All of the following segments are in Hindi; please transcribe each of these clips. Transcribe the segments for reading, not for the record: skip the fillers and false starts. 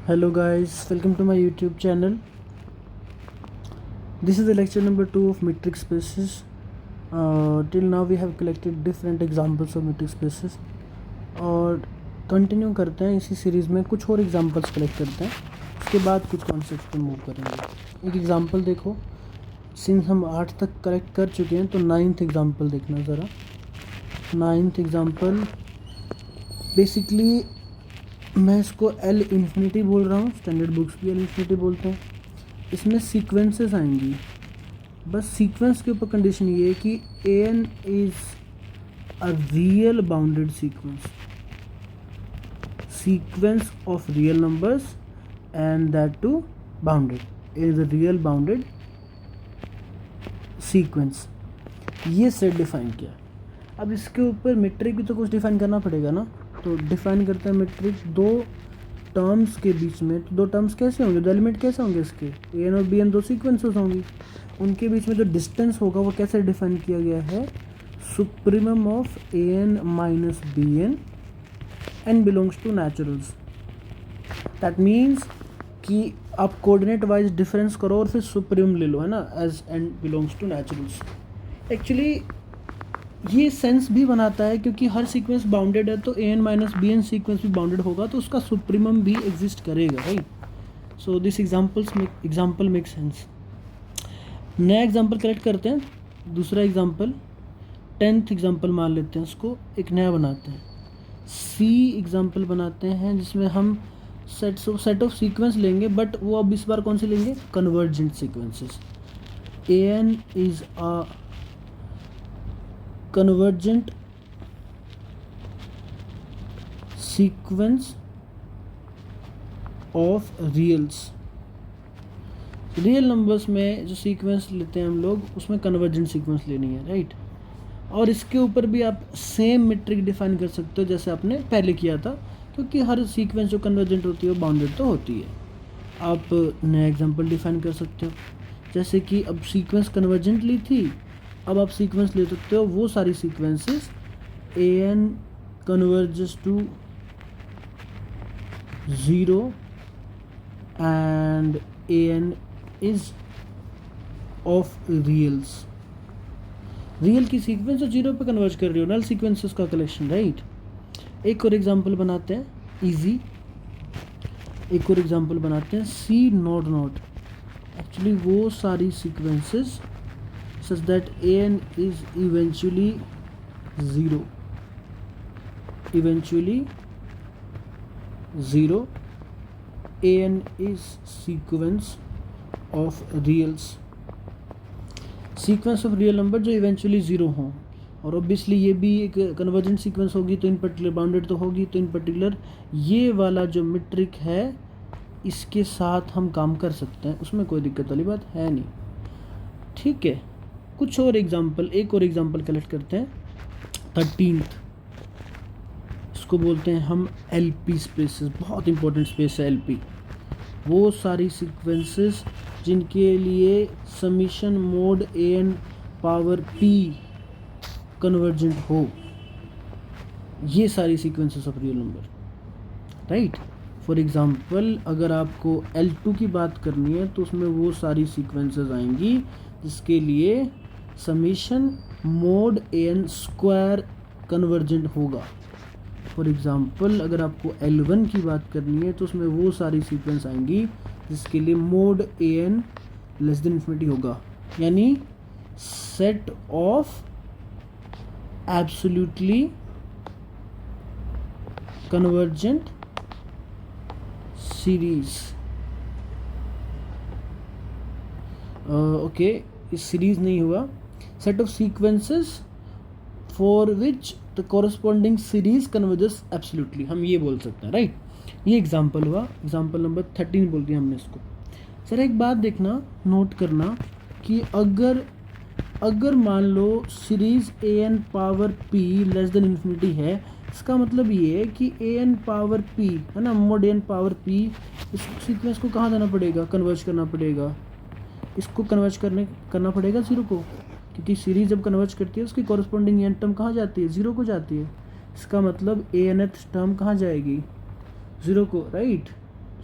Hello guys, welcome to my YouTube channel. This is the lecture number 2 of metric spaces. Till now we have collected different examples of metric spaces और कंटिन्यू करते हैं इसी सीरीज़ में, कुछ और एग्जांपल्स कलेक्ट करते हैं, उसके बाद कुछ कॉन्सेप्ट पे मूव करेंगे। एक एग्जांपल देखो, सिंस हम 8 तक कलेक्ट कर चुके हैं तो 9th एग्जांपल देखना ज़रा। 9th एग्जांपल बेसिकली मैं इसको एल इन्फिनिटी बोल रहा हूँ, स्टैंडर्ड बुक्स भी एल इन्फिनिटी बोलते हैं। इसमें सीक्वेंसेस आएंगी, बस सीक्वेंस के ऊपर कंडीशन ये है कि n is a real bounded sequence of real numbers and that too bounded. Is a real bounded sequence, ये सेट डिफाइन किया। अब इसके ऊपर मेट्रिक भी तो कुछ डिफाइन करना पड़ेगा ना, तो डिफाइन करते हैं मेट्रिक दो टर्म्स के बीच में। तो दो टर्म्स कैसे होंगे, दो एलिमेंट कैसे होंगे इसके, ए एन और बी एन दो सीक्वेंसेस होंगी, उनके बीच में जो डिस्टेंस होगा वो कैसे डिफाइन किया गया है, supremum of a n minus b n n belongs to naturals. That means कि आप कोऑर्डिनेट वाइज डिफरेंस करो और फिर सुप्रीमम ले लो, है ना, as n belongs to naturals. Actually ये सेंस भी बनाता है क्योंकि हर सीक्वेंस बाउंडेड है, तो a n minus b n sequence भी बाउंडेड होगा तो उसका सुप्रीमम भी एग्जिस्ट करेगा, right. So this example make sense. नया एग्जाम्पल कलेक्ट करते हैं, दूसरा एग्जाम्पल 10th एग्जाम्पल मान लेते हैं, उसको एक नया बनाते हैं, सी एग्जाम्पल बनाते हैं, जिसमें हम सेट ऑफ सीक्वेंस लेंगे, बट वो अब इस बार कौन सी लेंगे, convergent sequences. A n is a convergent sequence of reals। Real numbers में जो सीक्वेंस लेते हैं हम लोग, उसमें कन्वर्जेंट सीक्वेंस लेनी है, राइट। और इसके ऊपर भी आप सेम मेट्रिक डिफाइन कर सकते हो जैसे आपने पहले किया था, क्योंकि हर सीक्वेंस जो कन्वर्जेंट होती है वो बाउंडेड तो होती है। आप नया एग्जांपल डिफाइन कर सकते हो, जैसे कि अब सीक्वेंस कन्वर्जेंट ली थी, अब आप सीक्वेंस ले सकते हो वो सारी sequences a n converges to 0 and a n is of reals. Real की सीक्वेंस जो 0 पे कन्वर्ज कर रही हो, नल सीक्वेंसेस का कलेक्शन, राइट। एक और एग्जांपल बनाते हैं इजी, एक और एग्जांपल बनाते हैं सी नॉट नॉट। एक्चुअली वो सारी sequences such that an is eventually 0, an is sequence of reals, sequence of real number जो इवेंचुअली 0 हों। और ऑब्वियसली ये भी एक कन्वर्जेंट सीक्वेंस होगी, तो इन पर्टिकुलर बाउंडेड तो होगी, तो इन पर्टिकुलर ये वाला जो मेट्रिक है इसके साथ हम काम कर सकते हैं, उसमें कोई दिक्कत वाली बात है नहीं, ठीक है। कुछ और एग्जांपल, एक और एग्जांपल कलेक्ट करते हैं 13th। इसको बोलते हैं हम एलपी स्पेसेस, बहुत इंपॉर्टेंट स्पेस है एलपी। वो सारी सीक्वेंसेस जिनके लिए समीशन मोड ए एन पावर पी कन्वर्जेंट हो, ये सारी sequences of real number, right. For example अगर आपको L2 की बात करनी है तो उसमें वो सारी सीक्वेंसेस आएंगी जिसके लिए summation mode A N square convergent होगा। फॉर एग्जांपल अगर आपको L1 की बात करनी है तो उसमें वो सारी सीक्वेंस आएंगी जिसके लिए mode A N less than infinity होगा, यानी set of absolutely convergent series. Okay, इस सीरीज नहीं हुआ, set of sequences for which the corresponding series converges absolutely, हम ये बोल सकते हैं, राइट। ये एग्जांपल हुआ, एग्जांपल नंबर 13 बोल दिया हमने इसको। सर एक बात देखना, नोट करना कि अगर मान लो series a n power p less than infinity है, इसका मतलब ये है कि ए एन पावर पी, है ना, मोड ए एन पावर पी, इस सीक्वेंस को कहाँ जाना पड़ेगा, कन्वर्ज करना पड़ेगा, इसको कन्वर्ज करना पड़ेगा 0 को, क्योंकि सीरीज जब कन्वर्ज करती है उसकी कॉरस्पॉन्डिंग एन टर्म कहाँ जाती है, 0 को जाती है। इसका मतलब ए एन एथ टर्म कहाँ जाएगी, 0 को, राइट।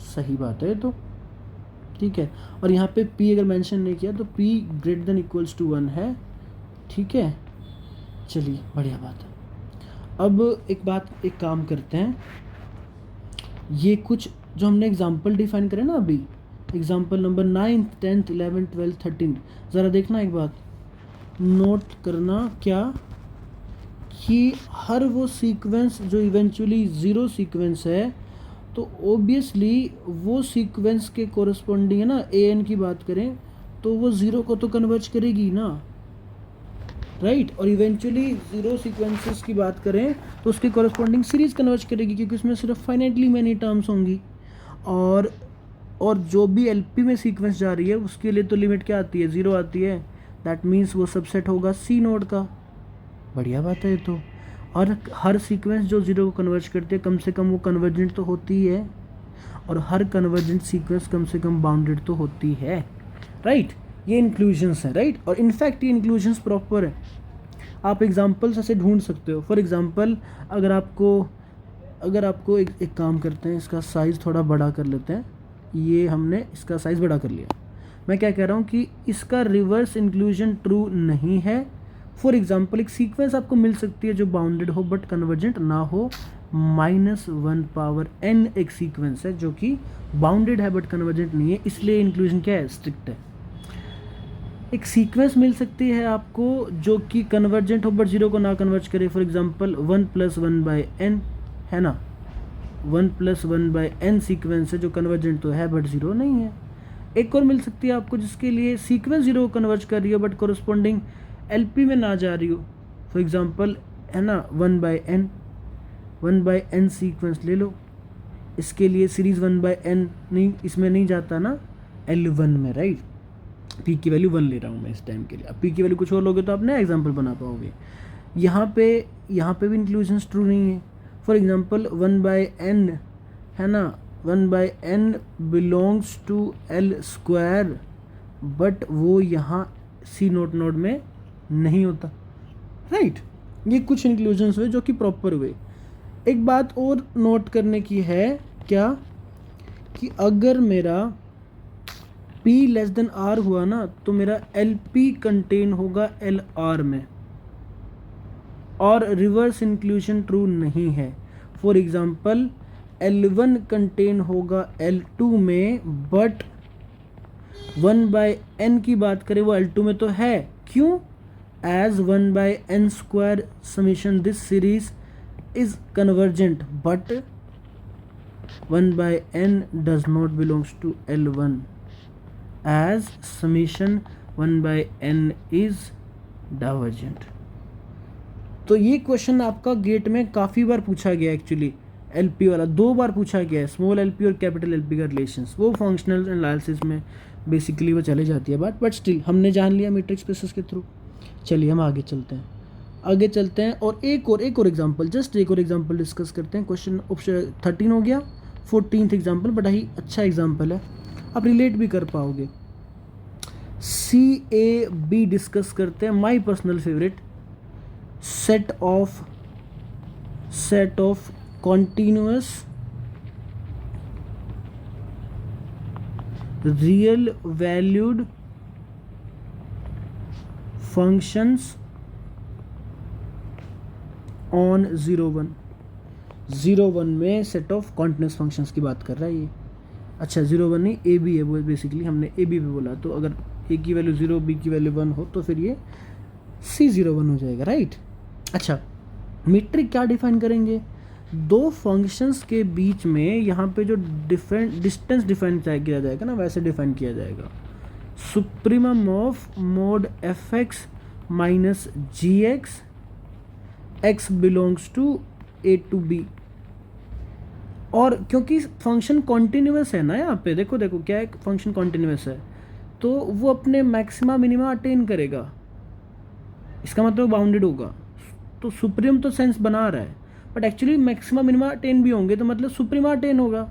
सही बात है तो, ठीक है। और यहाँ पे p अगर मेंशन नहीं किया तो p greater than equals to 1 है, ठीक है। चलिए बढ़िया बात है। अब एक काम करते हैं, ये कुछ जो हमने एग्जाम्पल डिफाइन करे ना अभी, एग्जाम्पल नंबर 9, 10, 11, 12, 13, ज़रा देखना एक बात, नोट करना क्या कि हर वो सीक्वेंस जो इवेंचुअली ज़ीरो सीक्वेंस है, तो ओबियसली वो सीक्वेंस के कोरस्पॉन्डिंग है ना, ए एन की बात करें तो वो ज़ीरो को तो कन्वर्ज करेगी ना, राइट। और इवेंचुअली ज़ीरो सीक्वेंसेस की बात करें तो उसके कोरस्पॉन्डिंग सीरीज़ कन्वर्ज करेगी, क्योंकि उसमें सिर्फ फाइनाइटली मैनी टर्म्स होंगी। और जो भी एलपी में सीक्वेंस जा रही है उसके लिए तो लिमिट क्या आती है, 0 आती है। दैट मीन्स वो सबसेट होगा सी नोड का। बढ़िया बात है ये तो। और हर सीक्वेंस जो 0 को कन्वर्ज करती है कम से कम वो कन्वर्जेंट तो होती ही है, और हर कन्वर्जेंट सीक्वेंस कम से कम बाउंडेड तो होती है, राइट। ये इंक्लूजन्स हैं, राइट। और इनफैक्ट ये इंक्लूजन्स प्रॉपर है, आप एग्जांपल्स ऐसे ढूंढ सकते हो। फॉर एग्जांपल अगर आपको एक काम करते हैं, इसका साइज़ थोड़ा बड़ा कर लेते हैं। ये हमने इसका साइज़ बड़ा कर लिया। मैं क्या कह रहा हूँ कि इसका रिवर्स इंक्लूजन ट्रू नहीं है। फॉर एग्जांपल एक सीक्वेंस आपको मिल सकती है जो बाउंडेड हो बट कन्वर्जेंट ना हो, -1n एक सीक्वेंस है जो कि बाउंडेड है बट कन्वर्जेंट नहीं है, इसलिए इंक्लूजन क्या है, स्ट्रिक्ट है। एक सीक्वेंस मिल सकती है आपको जो कि कन्वर्जेंट हो बट 0 को ना कन्वर्ज करे। फॉर एग्जांपल 1 + 1/n है ना, 1 + 1/n सीक्वेंस है जो कन्वर्जेंट तो है बट 0 नहीं है। एक और मिल सकती है आपको जिसके लिए सीक्वेंस 0 को कन्वर्ज कर रही हो बट कोरस्पॉन्डिंग एलपी में ना जा रही हो। फॉर एग्जांपल है ना 1/n सीक्वेंस ले लो, इसके लिए सीरीज़ 1/n नहीं, इसमें नहीं जाता ना L1 में, राइट। पी की वैल्यू 1 ले रहा हूँ मैं इस टाइम के लिए। अब पी की वैल्यू कुछ और लोगे तो आप नया एग्जाम्पल बना पाओगे। यहाँ पे भी इंक्लूजन्स ट्रू नहीं है। फॉर एग्जांपल 1/n है ना, 1/n belongs to L² but वो यहाँ सी नोड में नहीं होता, राइट। ये कुछ इंक्लूजन्स हुए जो कि प्रॉपर हुए। एक बात और नोट करने की है क्या, कि अगर मेरा P r हुआ ना तो मेरा LP कंटेन होगा LR में, और रिवर्स इंक्लूजन ट्रू नहीं है। फॉर एग्जांपल L1 कंटेन होगा L2 में बट 1/n की बात करें वो L2 में तो है, क्यों, as 1/n² summation this series is convergent but 1/n does not belongs to L1 as summation 1/n is divergent. तो ये क्वेश्चन आपका गेट में काफ़ी बार पूछा गया, एक्चुअली एलपी वाला 2 बार पूछा गया है, स्मॉल एलपी और कैपिटल एलपी का रिलेशंस। वो फंक्शनल एनालिसिस में बेसिकली वो चले जाती है बात, बट स्टिल हमने जान लिया मैट्रिक्स स्पेसेस के थ्रू। चलिए हम आगे चलते हैं और एक और एग्जांपल, जस्ट एक और एग्जांपल डिस्कस करते हैं। क्वेश्चन ऑप्शन 13 हो गया, 14th एग्जांपल बड़ा ही अच्छा एग्जांपल है, आप रिलेट भी कर पाओगे। CAB डिस्कस करते हैं, my personal favourite, set of continuous real valued functions on 0, 1 में सेट ऑफ कॉन्टिन्यूस फंक्शंस की बात कर रहा है ये। अच्छा 0, 1 नहीं, ए बी है वो, बेसिकली हमने ए बी पे बोला, तो अगर ए की वैल्यू 0 बी की वैल्यू 1 हो तो फिर ये C01 हो जाएगा, राइट। अच्छा मीट्रिक क्या डिफाइन करेंगे, 2 फंक्शंस के बीच में यहाँ पे जो डिस्टेंस डिफाइन किया जाएगा ना, वैसे डिफाइन किया जाएगा। Supremum of mod fx minus gx x belongs to a to b। और क्योंकि फंक्शन कॉन्टिन्यूस है ना, यहाँ पे देखो क्या है, फंक्शन कॉन्टिन्यूस है तो वो अपने मैक्सिमा मिनिमा अटेन करेगा, इसका मतलब बाउंडेड होगा। तो सुप्रीम तो सेंस बना रहा है but actually maxima minima attain भी होंगे, तो मतलब सुप्रीमा अटेन होगा।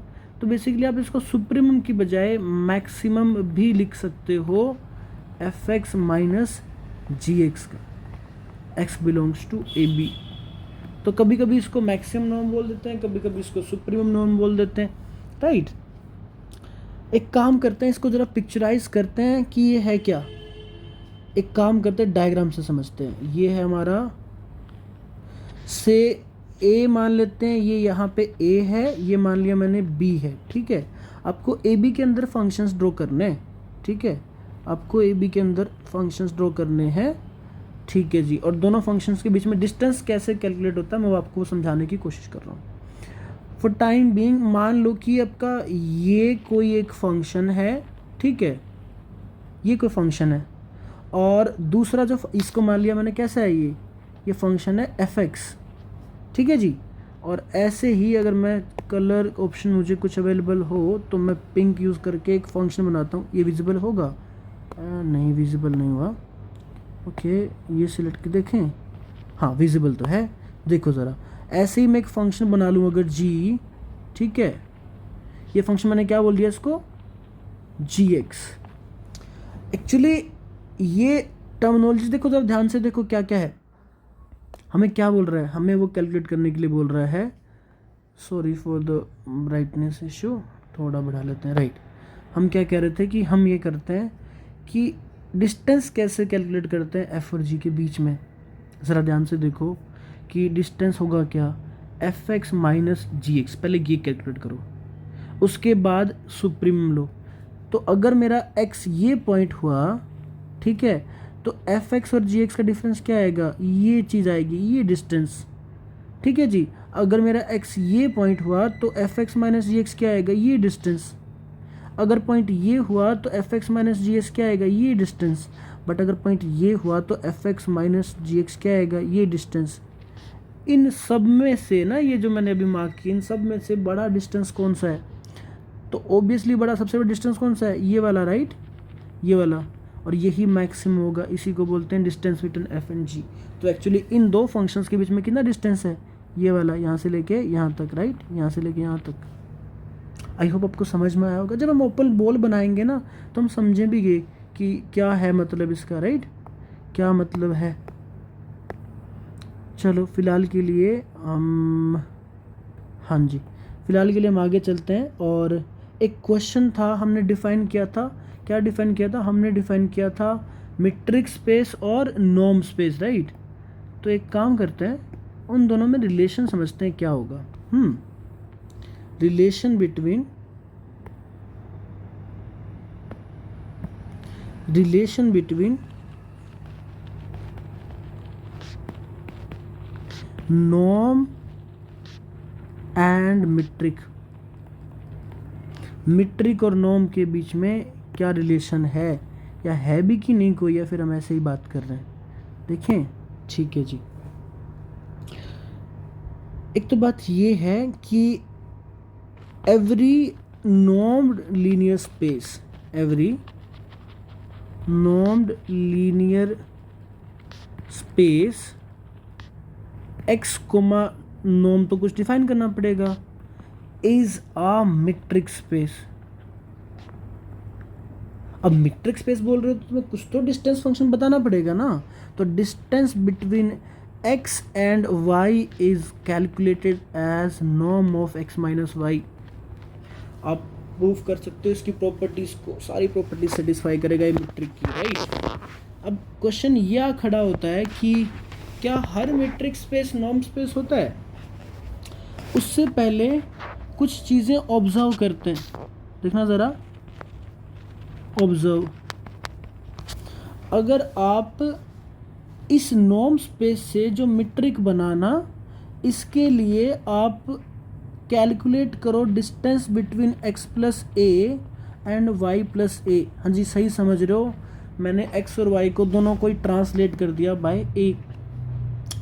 तो बेसिकली आप इसको सुप्रीमम की बजाय मैक्सिमम भी लिख सकते हो, fx माइनस gx का, x belongs to a b. तो कभी कभी इसको मैक्सिमम नॉर्म बोल देते हैं, कभी कभी इसको सुप्रीमम नॉर्म बोल देते हैं, राइट। एक काम करते हैं, इसको ज़रा पिक्चराइज करते हैं कि ये है क्या। एक काम करते हैं, डायग्राम से समझते हैं। ये है हमारा, से ए मान लेते हैं, ये यहाँ पे ए है, ये मान लिया मैंने बी है, ठीक है। आपको ए बी के अंदर फंक्शंस ड्रॉ करने हैं, ठीक है। आपको ए बी के अंदर फंक्शंस ड्रॉ करने हैं, ठीक है जी। और दोनों फंक्शंस के बीच में डिस्टेंस कैसे कैलकुलेट होता है मैं वो आपको समझाने की कोशिश कर रहा हूँ। फॉर टाइम बीइंग मान लो कि आपका ये कोई एक फंक्शन है, ठीक है, ये कोई फंक्शन है, और दूसरा जो इसको मान लिया मैंने कैसा है, ये फंक्शन है एफ एक्स, ठीक है जी। और ऐसे ही अगर मैं कलर ऑप्शन मुझे कुछ अवेलेबल हो तो मैं पिंक यूज़ करके एक फंक्शन बनाता हूँ। ये विजिबल होगा? नहीं, विजिबल नहीं हुआ। ओके, ये सिलेक्ट के देखें, हाँ विजिबल तो है। देखो ज़रा, ऐसे ही मैं एक फंक्शन बना लूँ अगर जी, ठीक है। ये फंक्शन मैंने क्या बोल दिया इसको, जी एक्स। एक्चुअली ये टर्मिनोलॉजी देखो जरा ध्यान से, देखो क्या क्या है। हमें क्या बोल रहा है, हमें वो कैलकुलेट करने के लिए बोल रहा है, sorry for the brightness issue, थोड़ा बढ़ा लेते हैं, राइट। हम क्या कह रहे थे कि हम ये करते हैं कि डिस्टेंस कैसे कैलकुलेट करते हैं एफ और जी के बीच में। ज़रा ध्यान से देखो कि डिस्टेंस होगा क्या, एफ एक्स माइनस जी एक्स। पहले ये कैलकुलेट करो, उसके बाद सुप्रीम लो। तो अगर मेरा एक्स ये पॉइंट हुआ, ठीक है, तो एफ एक्स और जी एक्स का डिफरेंस क्या आएगा, ये चीज़ आएगी, ये डिस्टेंस, ठीक है जी। अगर मेरा एक्स ये पॉइंट हुआ तो एफ एक्स माइनस जी एक्स क्या आएगा, ये डिस्टेंस। अगर पॉइंट ये हुआ तो एफ एक्स माइनस जी एक्स क्या आएगा, ये डिस्टेंस। बट अगर पॉइंट ये हुआ तो एफ एक्स माइनस जी एक्स क्या आएगा, ये डिस्टेंस। इन सब में से ना, ये जो मैंने अभी मार्क की, इन सब में से बड़ा डिस्टेंस कौन सा है, तो ऑब्वियसली बड़ा, सबसे बड़ा डिस्टेंस कौन सा है, ये वाला, राइट, ये वाला। और यही मैक्सिमम होगा, इसी को बोलते हैं डिस्टेंस बिटवीन एफ एंड जी। तो एक्चुअली इन दो फंक्शंस के बीच में कितना डिस्टेंस है, ये वाला, यहाँ से लेके यहाँ तक, राइट, यहाँ से लेके यहाँ तक। आई होप आपको समझ में आया होगा। जब हम ओपन बॉल बनाएंगे ना तो हम समझें भी गए कि क्या है मतलब इसका, राइट, क्या मतलब है। चलो फिलहाल के लिए हम, हाँ जी, फिलहाल के लिए हम आगे चलते हैं। और एक क्वेश्चन था, हमने डिफ़ाइन किया था, क्या डिफ़ाइन किया था, हमने डिफ़ाइन किया था मीट्रिक स्पेस और नॉर्म स्पेस, राइट। तो एक काम करते हैं, उन दोनों में रिलेशन समझते हैं क्या होगा। Relation between norm and metric. Metric और नॉर्म के बीच में क्या रिलेशन है, या है भी कि नहीं कोई, या फिर हम ऐसे ही बात कर रहे हैं, देखें, ठीक है जी। एक तो बात ये है कि every normed linear space x comma norm तो कुछ डिफाइन करना पड़ेगा, इज अ मीट्रिक स्पेस। अब मीट्रिक स्पेस बोल रहे हो तो तुम्हें कुछ तो डिस्टेंस फंक्शन बताना पड़ेगा ना। तो distance between x and y is calculated as norm of x minus y. आप प्रूफ कर सकते हो इसकी प्रॉपर्टीज को, सारी प्रॉपर्टीज सेटिस्फाई करेगा ये मीट्रिक की, राइट। अब क्वेश्चन यह खड़ा होता है कि क्या हर मीट्रिक स्पेस नॉर्म स्पेस होता है। उससे पहले कुछ चीज़ें ऑब्जर्व करते हैं, देखना ज़रा, ऑब्जर्व। अगर आप इस नॉर्म स्पेस से जो मीट्रिक बनाना, इसके लिए आप कैलकुलेट करो distance between x plus a and y plus a. हाँ जी, सही समझ रहे हो, मैंने x और y को दोनों को ही ट्रांसलेट कर दिया बाय a।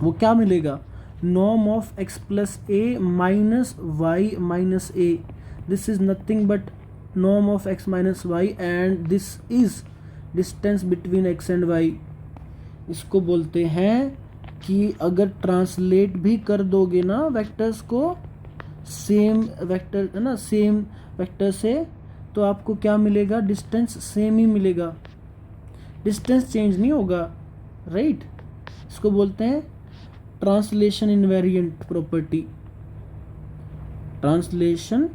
वो क्या मिलेगा, norm of x plus a minus y minus a. This is nothing but norm of x minus y and this is distance between x and y। इसको बोलते हैं कि अगर ट्रांसलेट भी कर दोगे ना वेक्टर्स को, सेम वेक्टर है ना, सेम वेक्टर से, तो आपको क्या मिलेगा, डिस्टेंस सेम ही मिलेगा, डिस्टेंस चेंज नहीं होगा, राइट। इसको बोलते हैं translation invariant property, translation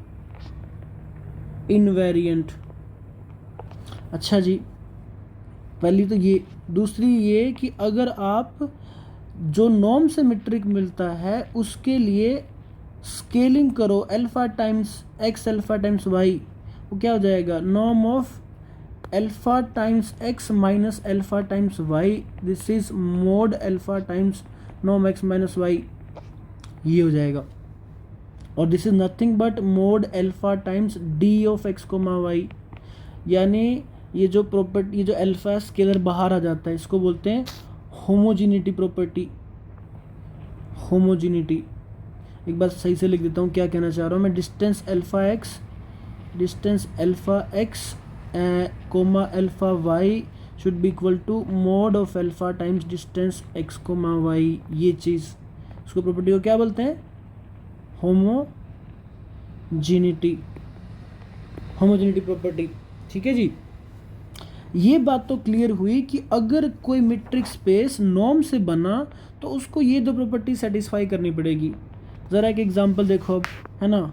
invariant. अच्छा जी, पहली तो ये, दूसरी ये कि अगर आप जो नॉर्म से मीट्रिक मिलता है उसके लिए स्केलिंग करो alpha times x alpha times y, वो क्या हो जाएगा, norm of alpha times x minus alpha times y, this is mod alpha times norm x minus y, ये हो जाएगा। और this is nothing but mod alpha times d of x comma y, यानी ये जो प्रॉपर्टी, ये जो अल्फा स्केलर बाहर आ जाता है, इसको बोलते हैं होमोजीनिटी प्रॉपर्टी। होमोजीनिटी, एक बार सही से लिख देता हूँ क्या कहना चाह रहा हूँ मैं। Distance alpha x comma alpha y should be equal to mod of alpha times distance x comma y, ये चीज़, इसको प्रॉपर्टी को क्या बोलते हैं, होमोजीनिटी प्रॉपर्टी। ठीक है जी, ये बात तो क्लियर हुई कि अगर कोई मीट्रिक स्पेस नॉर्म से बना तो उसको ये दो प्रॉपर्टी सेटिस्फाई करनी पड़ेगी। ज़रा एक एग्जांपल देखो अब, है ना।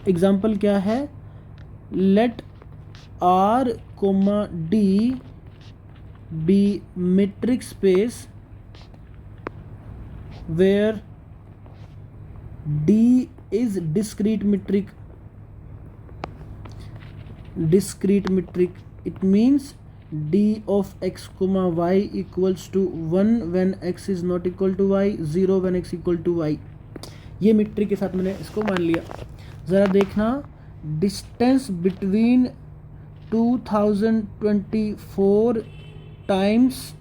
एग्जांपल क्या है, let R comma d be metric space where d is discrete metric, it means d of x comma y equals to 1 when x is not equal to y, 0 when x equal to y। ये मीट्रिक के साथ मैंने इसको मान लिया। ज़रा देखना, डिस्टेंस बिटवीन 2024 टाइम्स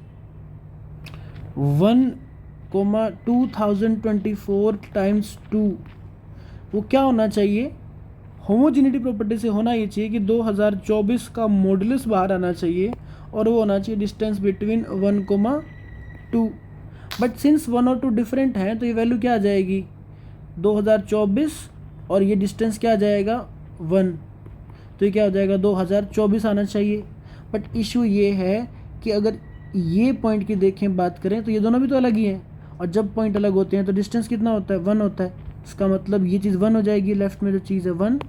1 2024 टाइम्स 2, वो क्या होना चाहिए, होमोजेनिटी प्रॉपर्टी से होना ये चाहिए कि 2024 का मॉडुलस बाहर आना चाहिए और वो होना चाहिए डिस्टेंस बिटवीन 1,2। बट सिंस 1 और 2 डिफरेंट हैं तो ये वैल्यू क्या आ जाएगी 2024 और ये डिस्टेंस क्या आ जाएगा 1, तो ये क्या हो जाएगा 2024 आना चाहिए। बट इशू ये है कि अगर ये पॉइंट की देखें बात करें तो ये दोनों भी तो अलग ही हैं, और जब पॉइंट अलग होते हैं तो डिस्टेंस कितना होता है 1 होता है। इसका मतलब ये चीज़ 1 हो जाएगी, लेफ्ट में जो चीज़ है 1,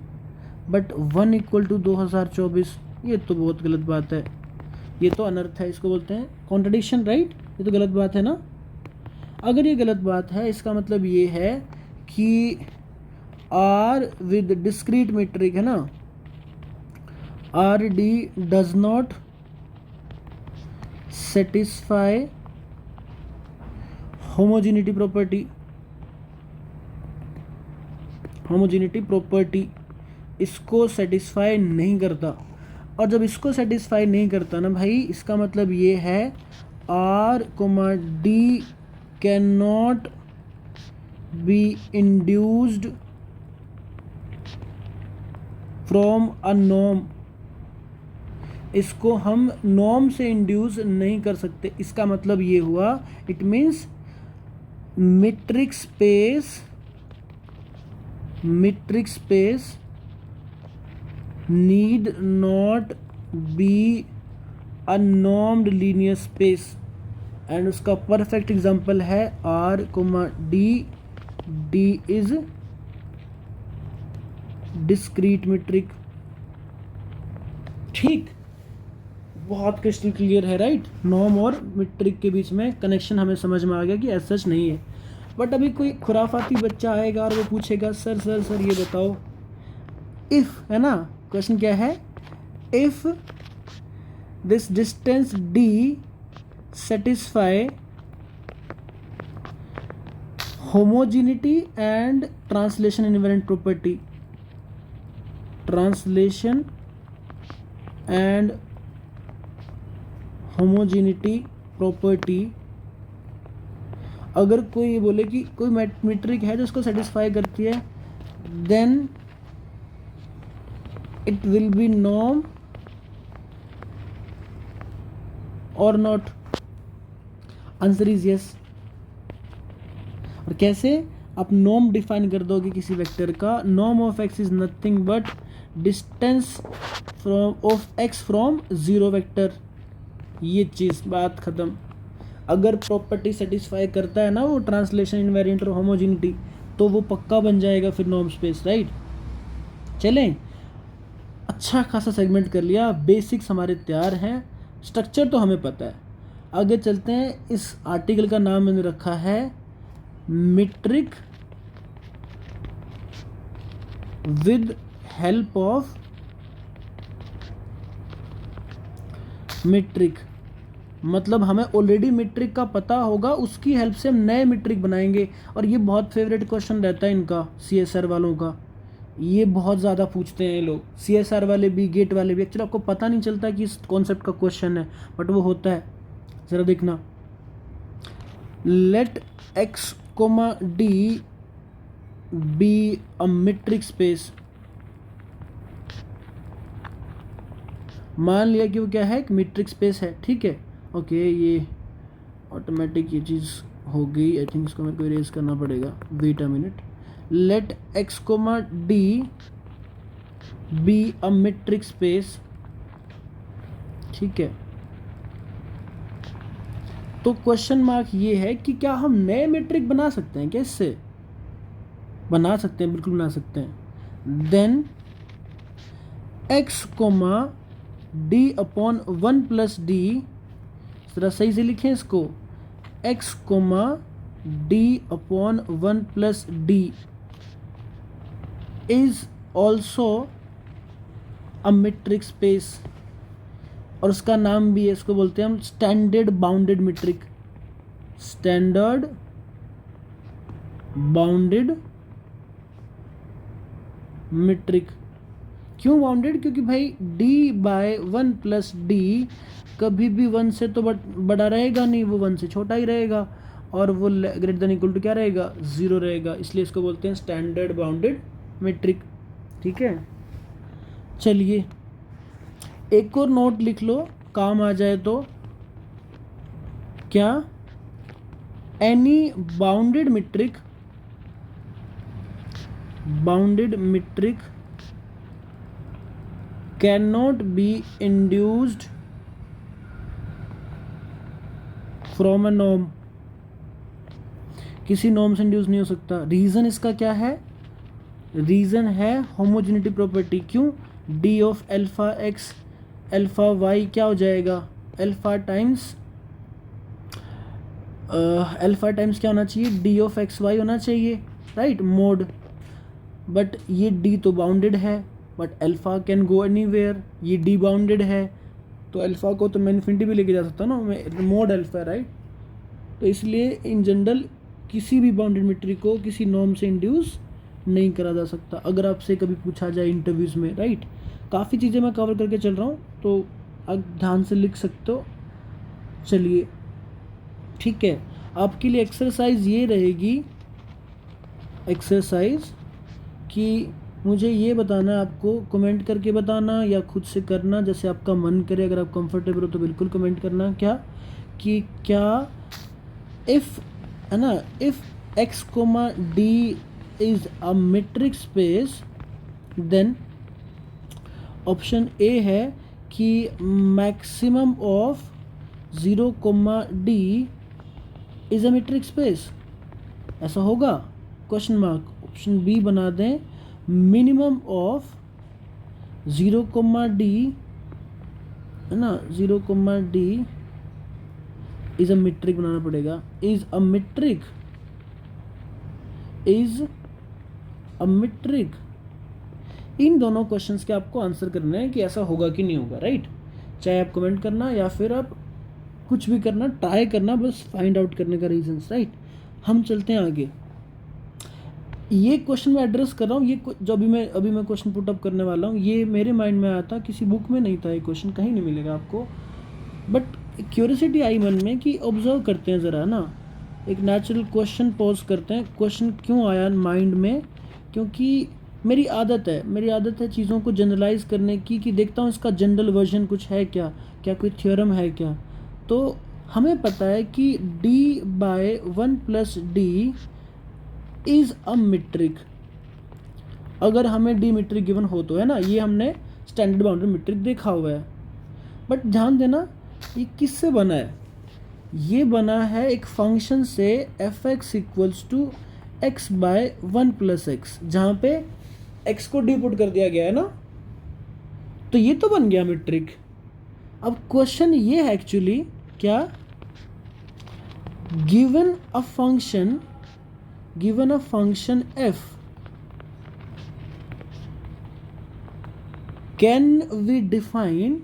बट 1 इक्वल टू 2024, ये तो बहुत गलत बात है, ये तो अनर्थ है, इसको बोलते हैं कॉन्ट्रडिक्शन, राइट। ये तो गलत बात है ना। अगर ये गलत बात है इसका मतलब ये है कि आर विद डिस्क्रीट मीट्रिक है ना, R D does not satisfy homogeneity property, इसको सेटिस्फाई नहीं करता। और जब इसको सेटिस्फाई नहीं करता ना भाई, इसका मतलब ये है R comma d can not be induced from a norm, इसको हम नॉर्म से इंड्यूस नहीं कर सकते। इसका मतलब ये हुआ, it means metric space need not be a normed linear space, and उसका परफेक्ट एग्जांपल है R, D is discrete metric। ठीक, बहुत क्रिस्टल क्लियर है, राइट। नॉर्म और मीट्रिक के बीच में कनेक्शन हमें समझ में आ गया कि एज सच नहीं है। बट अभी कोई खुराफाती बच्चा आएगा और वो पूछेगा सर ये बताओ, इफ, है ना, क्वेश्चन क्या है, if this distance d satisfy homogeneity and translation invariant property, translation and homogeneity property, अगर कोई बोले कि कोई मीट्रिक है जो उसको सेटिस्फाई करती है, then it will be norm or not, answer is yes. और कैसे, आप नॉर्म डिफाइन कर दोगे किसी वेक्टर का, norm of x is nothing but distance from of x from zero vector, ये चीज़, बात ख़त्म। अगर प्रॉपर्टी सेटिस्फाई करता है ना वो ट्रांसलेशन इनवेरिएंट और होमोजेनिटी, तो वो पक्का बन जाएगा फिर नॉर्म स्पेस, राइट। चलें, अच्छा खासा सेगमेंट कर लिया, बेसिक्स हमारे तैयार हैं, स्ट्रक्चर तो हमें पता है। आगे चलते हैं। इस आर्टिकल का नाम मैंने रखा है metric with help of metric. मतलब हमें ऑलरेडी मीट्रिक का पता होगा, उसकी हेल्प से हम नए मीट्रिक बनाएंगे। और ये बहुत फेवरेट क्वेश्चन रहता है इनका, CSR वालों का। ये बहुत ज़्यादा पूछते हैं ये लोग, CSR वाले भी, गेट वाले भी। एक्चुअली आपको पता नहीं चलता कि इस कॉन्सेप्ट का क्वेश्चन है, बट वो होता है। ज़रा देखना, let x, d be a metric space. मान लिया कि वो क्या है, एक मीट्रिक स्पेस है, ठीक है। ओके, ये ऑटोमेटिक ये चीज़ हो गई। आई थिंक इसको मेरे को इरेज करना पड़ेगा, wait a minute. Let x, d be a metric space, ठीक है। तो क्वेश्चन मार्क ये है कि क्या हम नए मीट्रिक बना सकते हैं क्या इससे? बना सकते हैं, बिल्कुल बना सकते हैं। Then x, d upon 1 plus D, जरा सही से लिखें इसको, x, d अपॉन 1 प्लस डी is also a metric space. और उसका नाम भी है, इसको बोलते हैं हम standard bounded metric. Standard bounded metric. क्यों बाउंडेड? क्योंकि भाई d बाय 1 प्लस डी कभी भी 1 से तो बड़ा रहेगा नहीं, वो 1 से छोटा ही रहेगा, और वो ग्रेटर देन इक्वल टू क्या रहेगा, 0 रहेगा। इसलिए इसको बोलते हैं स्टैंडर्ड बाउंडेड मीट्रिक, ठीक है। चलिए एक और नोट लिख लो, काम आ जाए तो। क्या? Any bounded metric cannot be induced from a norm। किसी नॉर्म से इंड्यूस नहीं हो सकता। रीजन इसका क्या है? रीजन है होमोजेनिटी प्रॉपर्टी। क्यों? d of alpha x alpha y क्या हो जाएगा, अल्फा टाइम्स क्या होना चाहिए, d ऑफ एक्स वाई होना चाहिए, राइट, मोड। बट ये d तो बाउंडेड है, but alpha can go anywhere. ये d बाउंडेड है तो अल्फा को तो मैं इन्फिनिटी भी लेके जा सकता हूँ ना, मोड अल्फा, राइट। तो इसलिए इन जनरल किसी भी बाउंडेड मीट्रिक को किसी नॉर्म से इंड्यूस नहीं करा जा सकता, अगर आपसे कभी पूछा जाए इंटरव्यूज़ में, राइट। काफ़ी चीज़ें मैं कवर करके चल रहा हूँ, तो आप ध्यान से लिख सकते हो। चलिए ठीक है, आपके लिए एक्सरसाइज ये रहेगी, एक्सरसाइज कि मुझे ये बताना है, आपको कमेंट करके बताना या खुद से करना, जैसे आपका मन करे। अगर आप कंफर्टेबल हो तो बिल्कुल कमेंट करना। क्या कि क्या इफ़, है ना, if x, d is a metric space, then option A है कि maximum of 0, d is a metric space. ऐसा होगा? Question mark. ऑप्शन बी बना दें, मिनिमम ऑफ 0, d, है ना, 0, d इज़ अ मीट्रिक बनाना पड़ेगा। Is a metric, is a metric. इन दोनों क्वेश्चंस के आपको आंसर करना है कि ऐसा होगा कि नहीं होगा, राइट। चाहे आप कमेंट करना या फिर आप कुछ भी करना, ट्राई करना, बस फाइंड आउट करने का रीजंस, राइट। हम चलते हैं आगे। ये क्वेश्चन मैं एड्रेस कर रहा हूँ, ये जो अभी मैं क्वेश्चन पुट अप करने वाला हूँ, ये मेरे माइंड में आया था, किसी बुक में नहीं था, ये क्वेश्चन कहीं नहीं मिलेगा आपको, बट क्यूरियोसिटी आई मन में कि ऑब्जर्व करते हैं ज़रा ना, एक नेचुरल क्वेश्चन पोज करते हैं। क्वेश्चन क्यों आया माइंड में? क्योंकि मेरी आदत है चीज़ों को जनरलाइज करने की, कि देखता हूँ इसका जनरल वर्जन कुछ है क्या कोई थ्योरम है क्या। तो हमें पता है कि d by 1 plus D is a metric. अगर हमें d मीट्रिक गिवन हो तो, है ना, ये हमने स्टैंडर्ड बाउंड्री मीट्रिक देखा हुआ है। बट ध्यान देना, ये किससे बना है? ये बना है एक फंक्शन से, f(x) equals to x by 1 plus X, जहाँ पे x को डी पुट कर दिया गया है ना, तो ये तो बन गया मीट्रिक। अब क्वेश्चन ये है एक्चुअली क्या, given a function f, can we define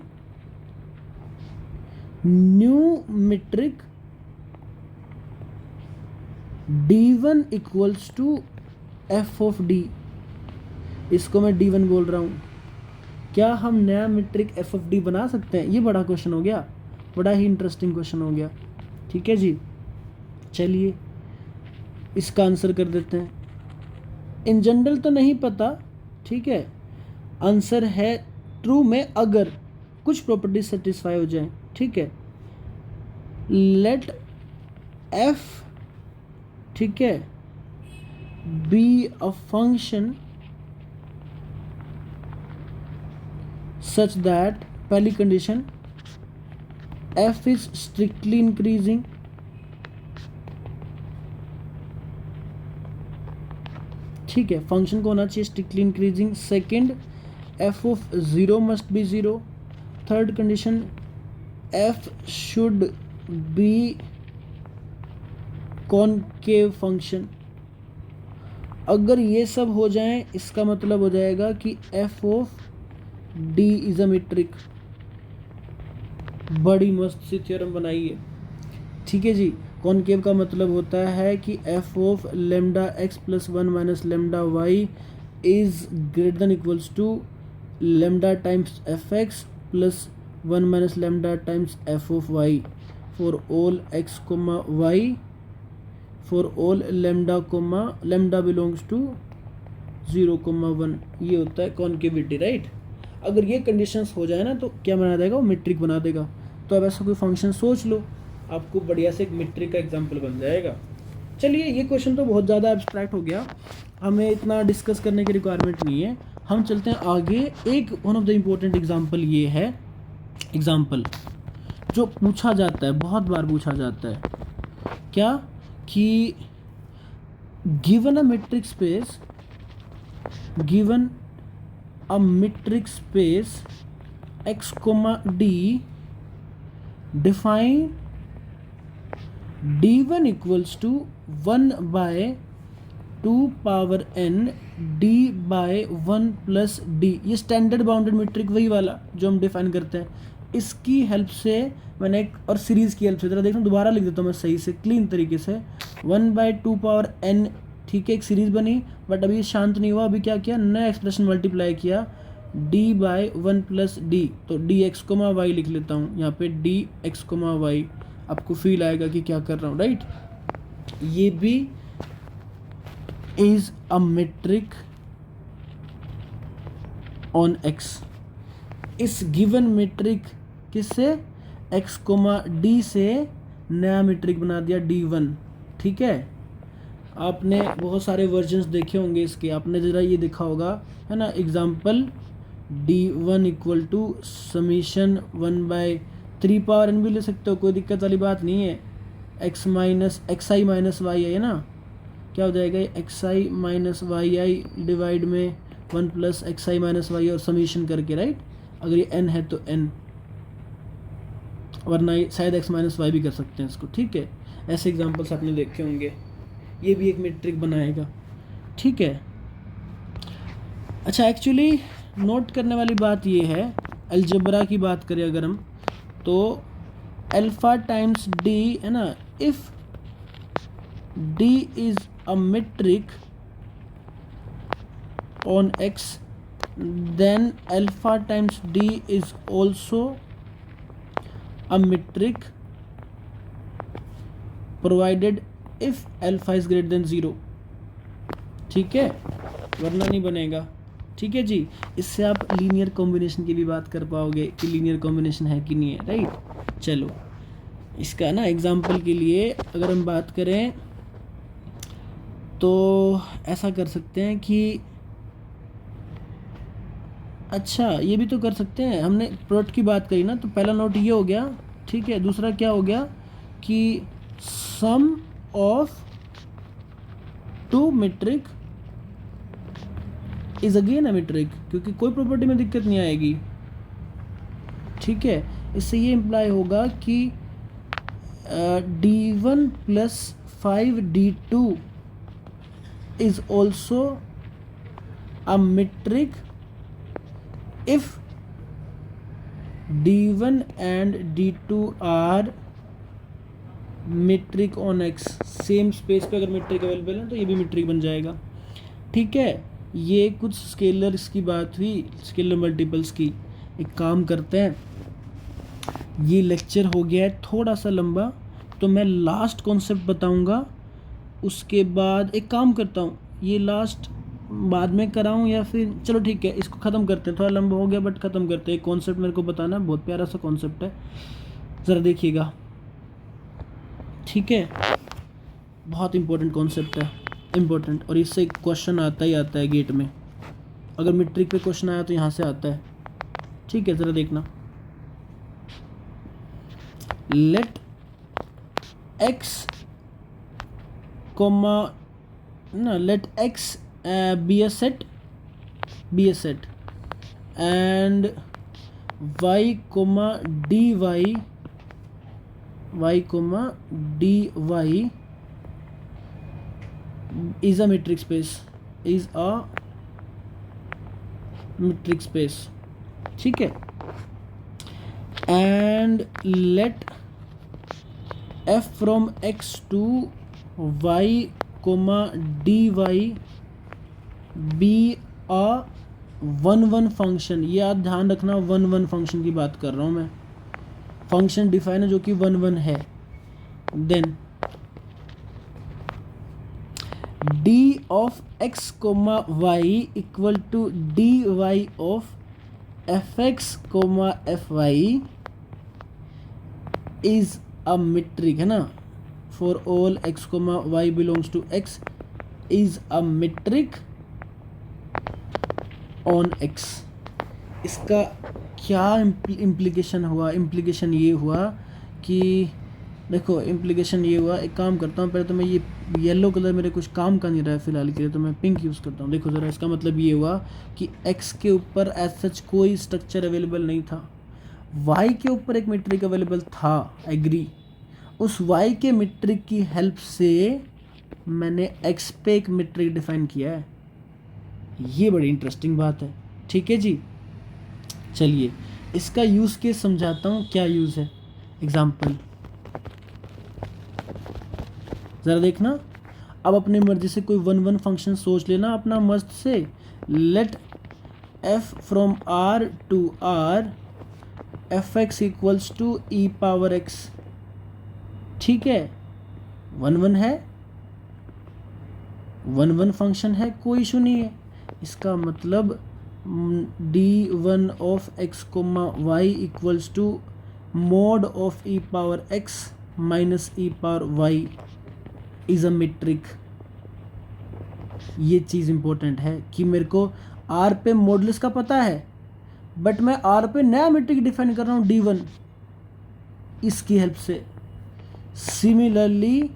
new metric d1 equals to f of d। इसको मैं d1 बोल रहा हूँ। क्या हम नया मीट्रिक f ऑफ d बना सकते हैं? ये बड़ा क्वेश्चन हो गया, बड़ा ही इंटरेस्टिंग क्वेश्चन हो गया। ठीक है जी, चलिए इसका आंसर कर देते हैं। इन जनरल तो नहीं पता, ठीक है, आंसर है ट्रू में अगर कुछ प्रॉपर्टी सेटिस्फाई हो जाए। ठीक है, लेट f, ठीक है, be a function such that, पहली condition, f is strictly increasing, ठीक है, फंक्शन को होना चाहिए strictly increasing. Second, f of 0 must be 0। Third condition, f should be concave function. अगर ये सब हो जाए इसका मतलब हो जाएगा कि f of d is a metric. बड़ी मस्त सी थ्योरम बनाई है। ठीक है जी, कॉनकेव का मतलब होता है कि f of lambda x plus 1 minus lambda y is greater than equals to lambda times F X plus 1 minus lambda times f of y for all x comma y for all lambda belongs to 0,1। ये होता है कॉनकेविटी, राइट। अगर ये कंडीशंस हो जाए ना तो क्या बना देगा, वो मीट्रिक बना देगा। तो अब ऐसा कोई फंक्शन सोच लो, आपको बढ़िया से एक मीट्रिक का एग्जांपल बन जाएगा। चलिए, ये क्वेश्चन तो बहुत ज़्यादा एब्स्ट्रैक्ट हो गया, हमें इतना डिस्कस करने की रिक्वायरमेंट नहीं है। हम चलते हैं आगे। एक one of the important example ये है, एग्जाम्पल जो पूछा जाता है, बहुत बार पूछा जाता है, क्या कि given a metric space x, d, define d1 equals to 1 by 2 power n d by 1 plus d। ये स्टैंडर्ड बाउंडेड मीट्रिक वही वाला जो हम डिफाइन करते हैं। इसकी हेल्प से मैंने एक और सीरीज़ की हेल्प से, जरा देखना दोबारा लिख देता हूँ मैं सही से, क्लीन तरीके से। 1 बाय 2 पावर n, ठीक है, एक सीरीज़ बनी, बट अभी शांत नहीं हुआ। अभी क्या किया, नया एक्सप्रेशन मल्टीप्लाई किया d बाय 1 प्लस डी। तो डी एक्स कोमा वाई लिख लेता हूँ यहाँ पे, डी एक्स कोमा वाई। आपको फील आएगा कि क्या कर रहा हूँ, राइट। ये भी is a metric on x। इस गिवन मेट्रिक किससे, x कोमा डी से नया मेट्रिक बना दिया d1। ठीक है, आपने बहुत सारे वर्जन्स देखे होंगे इसके, आपने ज़रा ये देखा होगा, है ना, example d1 equal to summation 1 by 3 power n भी ले सकते हो, कोई दिक्कत वाली बात नहीं है। x minus X I minus Y है ना, क्या हो जाएगा, X I minus Y I divide में 1 plus X I minus Y और समीशन करके, राइट। अगर ये n है तो n, वरना शायद x माइनस वाई भी कर सकते हैं इसको। ठीक है, ऐसे एग्जाम्पल्स आपने देखे होंगे। ये भी एक मीट्रिक बनाएगा, ठीक है। अच्छा, एक्चुअली नोट करने वाली बात ये है, अलजेब्रा की बात करें अगर हम, तो अल्फा टाइम्स डी, है ना, if D is a metric on X then alpha times d is also a metric provided if alpha is greater than 0। ठीक है, वरना नहीं बनेगा। ठीक है जी, इससे आप लीनियर कॉम्बिनेशन की भी बात कर पाओगे कि लीनियर कॉम्बिनेशन है कि नहीं है, राइट। चलो, इसका ना एग्जाम्पल के लिए अगर हम बात करें तो ऐसा कर सकते हैं कि, अच्छा ये भी तो कर सकते हैं, हमने प्रोडक्ट की बात करी ना, तो पहला नोट ये हो गया। ठीक है, दूसरा क्या हो गया कि sum of two metric is again a metric, क्योंकि कोई प्रॉपर्टी में दिक्कत नहीं आएगी। ठीक है, इससे ये इम्प्लाई होगा कि D1 plus 5D2 is also a metric if D1 and D2 are metric on X। Same space पे अगर metric अवेलेबल है तो ये भी metric बन जाएगा। ठीक है, ये कुछ स्केलर्स की बात हुई, स्केलर मल्टीपल्स की। एक काम करते हैं, ये लेक्चर हो गया है थोड़ा सा लंबा, तो मैं लास्ट कॉन्सेप्ट बताऊंगा। उसके बाद एक काम करता हूँ, ये लास्ट बाद में कराऊँ या फिर चलो ठीक है इसको ख़त्म करते हैं। थोड़ा लंबा हो गया बट ख़त्म करते हैं। एक कॉन्सेप्ट मेरे को बताना है, बहुत प्यारा सा कॉन्सेप्ट है, ज़रा देखिएगा। ठीक है, बहुत इम्पोर्टेंट कॉन्सेप्ट है, इम्पोर्टेंट, और इससे क्वेश्चन आता ही आता है गेट में। अगर मैट्रिक पे क्वेश्चन आया तो यहाँ से आता है। ठीक है, ज़रा देखना। Let x let x be a set and y dy is a metric space, ठीक है। and let f from x to y dy be a 1 function. ये आप ध्यान रखना, 1 फंक्शन की बात कर रहा हूँ मैं। फंक्शन डिफाइन है जो कि 1 है। Then d of x y equal to dy of fx fy is a metric, है ना। For all x y belongs to x is a metric on x। इसका क्या इम्प्लीकेशन हुआ? इम्प्लीकेशन ये हुआ कि देखो, इम्प्लीकेशन ये हुआ, एक काम करता हूँ, पहले तो मैं ये येलो कलर मेरे कुछ काम का नहीं रहा है फ़िलहाल के लिए, तो मैं पिंक यूज़ करता हूँ। देखो ज़रा, इसका मतलब ये हुआ कि x के ऊपर एज सच कोई स्ट्रक्चर अवेलेबल नहीं था, y के ऊपर एक मीट्रिक अवेलेबल था, एग्री। उस y के मीट्रिक की हेल्प से मैंने x पे एक मीट्रिक डिफाइन किया है। ये बड़ी इंटरेस्टिंग बात है। ठीक है जी, चलिए इसका यूज़ केस समझाता हूँ। क्या यूज़ है? एग्जाम्पल ज़रा देखना। अब अपनी मर्जी से कोई 1 फंक्शन सोच लेना अपना मस्त से। Let f from r to r fx equals to e power x। ठीक है, 1 है, 1 फंक्शन है, कोई इशू नहीं है। इसका मतलब d1 of x y equals to mod of e power x minus e power y is a metric. ये चीज़ इंपॉर्टेंट है कि मेरे को r पे मॉडुलस का पता है, बट मैं r पे नया मीट्रिक डिफाइन कर रहा हूँ d1, इसकी हेल्प से। Similarly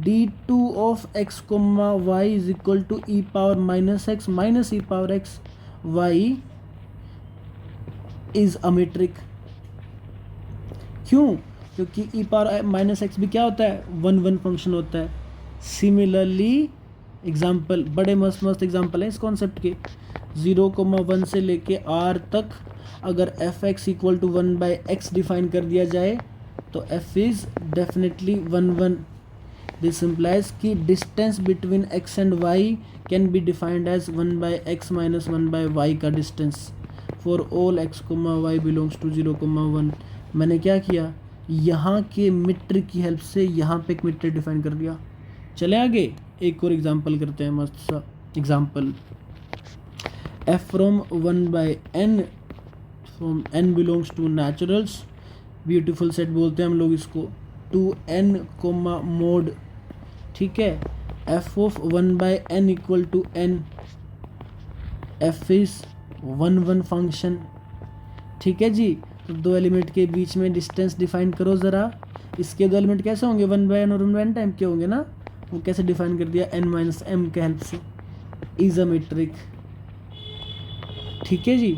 d2 of x y is equal to e power minus x minus e power x y is a metric. क्यों? क्योंकि e पावर माइनस x भी क्या होता है? 1 फंक्शन होता है। सिमिलरली एग्जाम्पल, बड़े मस्त एग्जाम्पल हैं इस कॉन्सेप्ट के। 0,1 से लेके r तक अगर fx equal to 1/x define कर दिया जाए तो f is definitely 1 this implies कि distance between x and y can be defined as 1/x minus 1/y का distance for all x y belongs to 0,1। मैंने क्या किया? यहाँ के मीट्रिक की हेल्प से यहाँ पे एक मीट्रिक डिफाइन कर दिया। चले आगे, एक और एग्जांपल करते हैं, मस्त सा example. f from 1/n from n belongs to naturals, beautiful set बोलते हैं हम लोग इसको, टू n मोड। ठीक है, f of 1/n equal to n, f is 1 function. ठीक है जी, तो 2 एलिमेंट के बीच में डिस्टेंस डिफाइन करो ज़रा। इसके 2 एलिमेंट कैसे होंगे? 1/n और 1/n टाइम के होंगे ना। वो कैसे डिफाइन कर दिया, n माइनस एम के हेल्प से, इज अ मेट्रिक। ठीक है जी।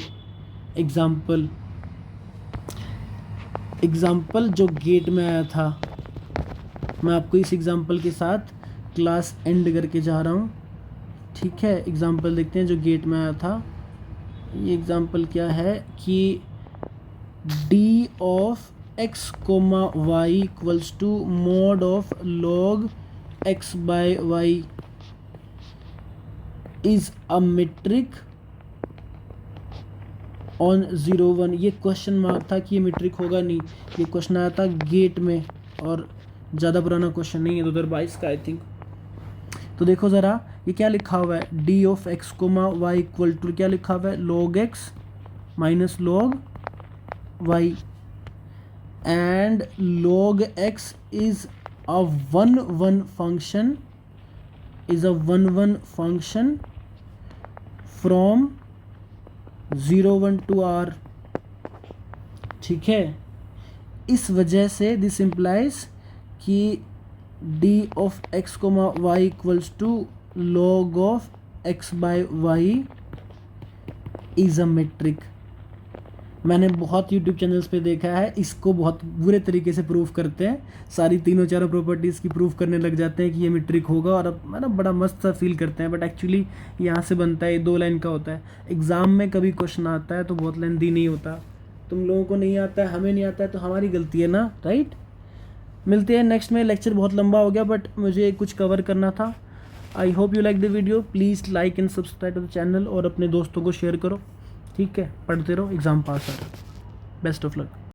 एग्जाम्पल जो गेट में आया था, मैं आपको इस एग्जाम्पल के साथ क्लास एंड करके जा रहा हूँ। ठीक है, एग्जाम्पल देखते हैं जो गेट में आया था। ये एग्जाम्पल क्या है कि D of x comma Y equals to mod of log X by Y is a metric on 0 1। ये क्वेश्चन मार्क था कि ये मेट्रिक होगा नहीं, ये क्वेश्चन आया था गेट में और ज़्यादा पुराना क्वेश्चन नहीं है, 2022 का आई थिंक। तो देखो ज़रा ये क्या लिखा हुआ है, D of x comma Y equal to क्या लिखा हुआ है, log X minus log Y and log x is a 1 function from 0 1 to r। ठीक है, इस वजह से दिस इम्प्लाइज कि d of x comma Y equals to log of x by Y is a metric. मैंने बहुत YouTube चैनल्स पे देखा है, इसको बहुत बुरे तरीके से प्रूफ करते हैं, सारी तीनों चारों प्रॉपर्टीज़ की प्रूफ करने लग जाते हैं कि ये मेट्रिक होगा, और अब ना बड़ा मस्त सा फील करते हैं, बट एक्चुअली यहाँ से बनता है, 2 लाइन का होता है। एग्ज़ाम में कभी क्वेश्चन आता है तो बहुत लेंथी नहीं होता, तुम लोगों को नहीं आता है, हमें नहीं आता है, तो हमारी गलती है ना, राइट। मिलते हैं नेक्स्ट में, लेक्चर बहुत लंबा हो गया बट मुझे कुछ कवर करना था। I hope you like the video, please like and subscribe to the channel और अपने दोस्तों को शेयर करो। ठीक है, पढ़ते रहो, एग्ज़ाम पास हो। Best of luck.